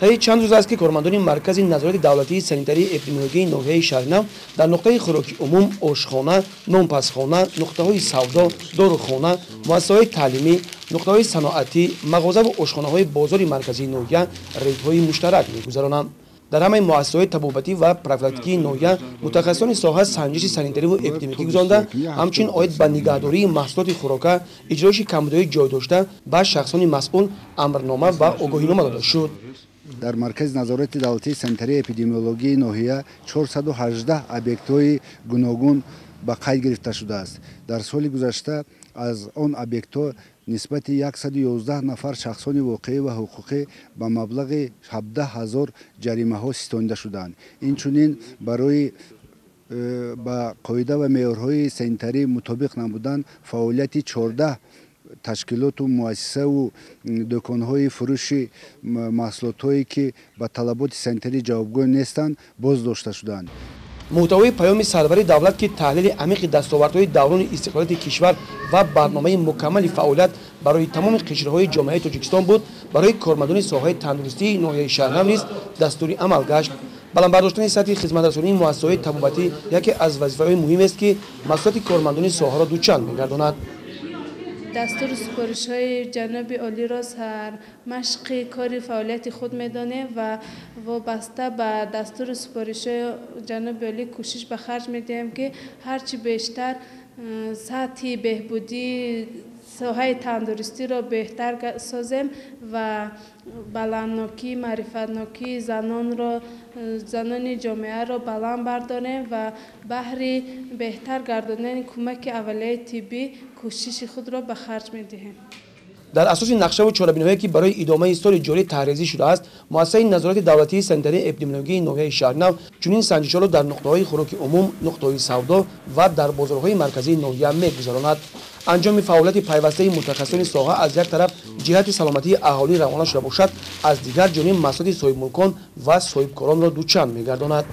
طی چند روز است که کارمندان مرکز نظارت دولتی سانیتری اپیدمیولوژی ناحیه شهرنو در نقطه خوراک عموم، آشخانه، نانپزخانه، نقطه‌های سودا، داروخانه، مؤسسه‌های تعلیمی، نقطه‌های صنعتی، مغازه و آشخانه‌های بازار مرکزی ناحیه ریدهای مشترک می‌گذرانند. در همه مؤسسه‌های طبابتی و پروفیلاکتیکی ناحیه متخصصان ساحه سنجش سانیتری و اپیدمیولوژی گزارده، همچنین عاید به نگهداری محصولات خوراک، اجرای کمبودهای جای داشته به شخصان مسئول امرنامه و آگاهینامه داده شد. در مرکز نظارت دولتی سانیتری اپیدمیولوژی ناحیه 418 об'єкт‌های گوناگون به قید گرفته شده است. در سال گذشته از آن об'єкт‌ها نسبت 111 نفر شخصان واقعی و حقوقی به مبلغ 17,000 جریمه ها ستانده شدند. اینچنین برای با قاعده و معیارهای سانیتری مطابق نبودن فعالیت 14 تشکیلات و مؤسسه و دکان‌های فروش محصولات‌هایی که به طلبات سانیتری جوابگو نیستند بازداشته شدند. محتوای پیام سرور دولت که تحلیل عمیق دستاوردهای دوران استقلالیت کشور و برنامه مکمل فعالیت برای تمام قشرهای جامعه تاجیکستان بود، برای کارمندان ساحه تندرستی ناحیه شهرنو نیز دستوری عمل گشت. بلند برداشتن سطح خدمترسانی مؤسسه‌های طبابتی یکی از وظیفه‌های مهم است که مسئولیت کارمندان ساحه را دوچند می‌گرداند. دستور سپارش های جناب عالی را سر مشق کار فعالیت خود میدانه و وابسته به دستور سپارش های جناب عالی کوشش به خرج میدهیم که هرچی بیشتر سطح بهبودی ساحه تندرستی را بهتر سازیم و بلندناکی، معرفتناکی زنان جامعه را بلند برداریم و بهر بهتر گرداندن کمک اولیه طبی کوشش خود را به خرج می‌دهیم. در اساس نقشه و چاره‌بینی‌هایی که برای ادامه سال جاری طرح‌ریزی شده است، مؤسسه نظارت دولتی سانیتری اپیدمیولوژی ناحیه شهرنو چنین سنجش‌ها را در نقطه‌های خوراک عموم، نقطه‌های سودا و در بازارهای مرکزی ناحیه می‌گذراند. انجام فعالیت پیوسته متخصصان ساحه از یک طرف جهت سلامتی اهالی روانه شده باشد، از دیگر جانب مسئولیت صاحب ملکان و صاحبکاران را دوچند می‌گرداند.